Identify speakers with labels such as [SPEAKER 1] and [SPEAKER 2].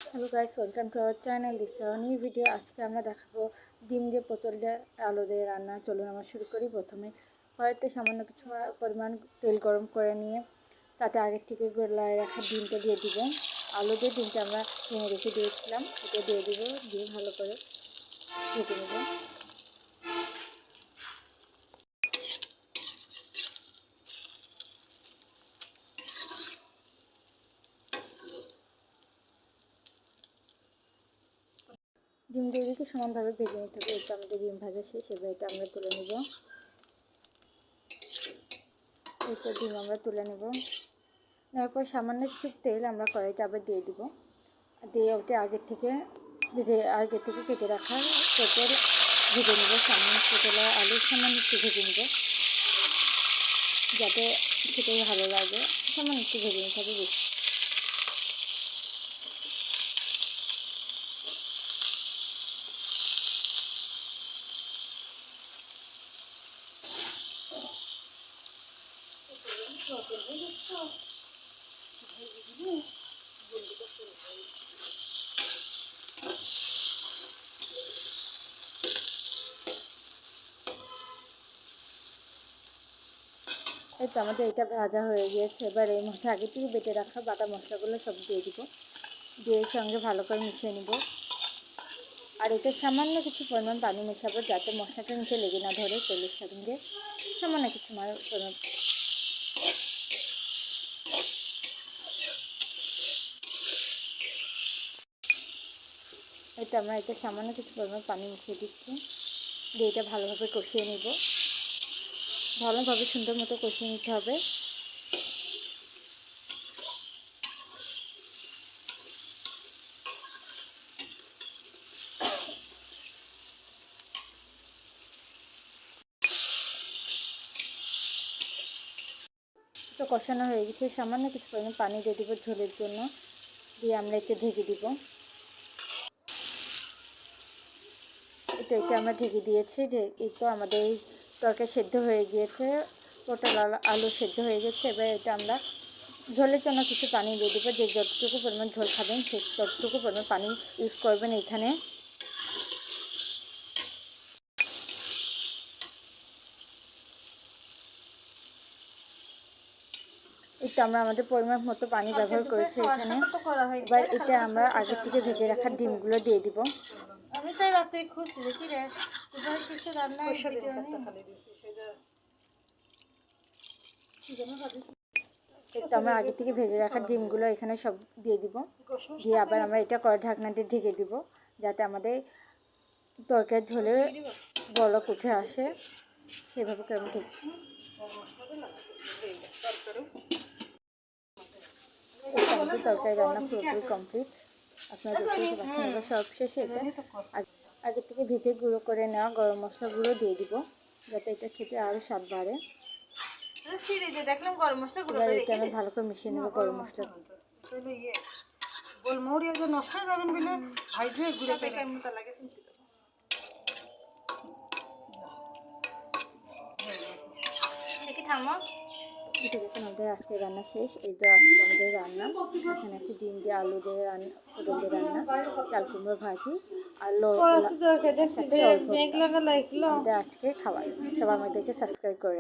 [SPEAKER 1] Hello guys, welcome to our channel. This new video. আজকে আমরা দেখাবো ডিম দিয়ে পটল দিয়ে আলু দিয়ে রান্না। চলুন আমরা শুরু করি। প্রথমে কড়াইতে সামান্য কিছু পরিমাণ তেল গরম করে নিয়ে তাতে আগের থেকে গোলায় রাখা ডিমটা দিয়ে দিব। আলু দিয়ে ডিমটা আমরা ভেঙে রেখে দিয়েছিলাম, এটা দিয়ে দিব। দিয়ে ভালো করে ভেজে নেব। ডিম দুদিকে সমানভাবে ভেজে নিতে হবে। এটা আমাদের ডিম ভাজা শেষ। এবার এটা আমরা তুলে নেব। এটা ডিম আমরা তুলে নেব। তারপর সামান্য কিছু তেল আমরা কড়াইতে আবার দিয়ে দিব। দিয়ে ওটা আগে থেকে কেটে রাখা পটল ভেজে নেব। সামান্য পটল আর আলু সামান্য একটু ভেজে নেব, যাতে খেতে ভালো লাগে। সামান্য একটু ভেজে নিতে হবে বেশি। এই তো আমাদের এটা ভাজা হয়ে গিয়েছে। এবার এর মধ্যে আগে থেকে বেটে রাখা বাটা মশলাগুলো সব দিয়ে দিব। দিয়ে সঙ্গে ভালো করে মিশিয়ে নিব। আর এতে সামান্য কিছু পরিমাণ পানি মেশাবো, যাতে মশলাটা নিচে লেগে না ধরে। তেলের সঙ্গে সামান্য কিছু পরিমাণ এটা আমরা এতে সামান্য কিছু পরিমাণ পানি মিশিয়ে দিচ্ছি। দিয়ে এটা ভালোভাবে কষিয়ে নিব। ভালোভাবে সুন্দর মতো কষিয়ে নিতে হবে। তো কষানো হয়ে গেছে। সামান্য কিছু পরিমাণ পানি দিয়ে দিব ঝোলের জন্য। দিয়ে আমরা এটা ঢেকে দিব। এটা আমরা ঢেকে দিয়েছি। এই তো আমাদের এই তরকারি সেদ্ধ হয়ে গিয়েছে। পটল আলু সেদ্ধ হয়ে গেছে। এবার এটা আমরা ঝোলের জন্য কিছু পানি দিয়ে দেবো। যে যতটুকু পরিমাণ ঝোল খাবেন সে ততটুকু পরিমাণ পানি ইউজ করবেন এখানে। এটা আমরা আমাদের পরিমাণ মতো পানি ব্যবহার করেছি এখানে। এবার এটা আমরা আগে থেকে ভেজে রাখা ডিমগুলো দিয়ে দিব।
[SPEAKER 2] আমি তাই রাতে খুঁজছি কি রে তোমার কিছু রান্না
[SPEAKER 1] এটা আমরা আগে থেকে ভেজে রাখা ডিমগুলো এখানে সব দিয়ে দিব। দিয়ে আবার আমরা এটা কড়াই ঢাকনা দিয়ে ঢেকে দিব, যাতে আমাদের তরকারি ঝোলে বলক উঠে আসে। সেভাবে করে আমি আমাদের তরকারি রান্না পুরোপুরি কমপ্লিট। আপনারা দেখতেই পাচ্ছেন। এবার সব শেষে এটা আগে থেকে ভেজে গুঁড়ো করে নেওয়া গরম মশলা গুঁড়ো দিয়ে দিব, যাতে এটা খেতে আরও স্বাদ বাড়ে।
[SPEAKER 2] দেখলাম গরম মশলা গুঁড়ো
[SPEAKER 1] এবার এটা আমি ভালো করে মিশিয়ে নেব গরম মশলা।
[SPEAKER 2] গোলমরিচ নষ্ট হয়ে যাবেন বলে ভাইজে গুঁড়ো করে কেমন লাগে। দেখি থামো।
[SPEAKER 1] এটা দেখুন আমাদের আজকে রান্না শেষ। এই তো আজকে আমাদের রান্না এখানে আছে ডিম দিয়ে আলু দিয়ে রান্না, পটল দিয়ে রান্না, চাল কুমড়ো ভাজি আর সাথে অল্প আমাদের আজকে খাবার। সবাই আমাদেরকে সাবস্ক্রাইব করে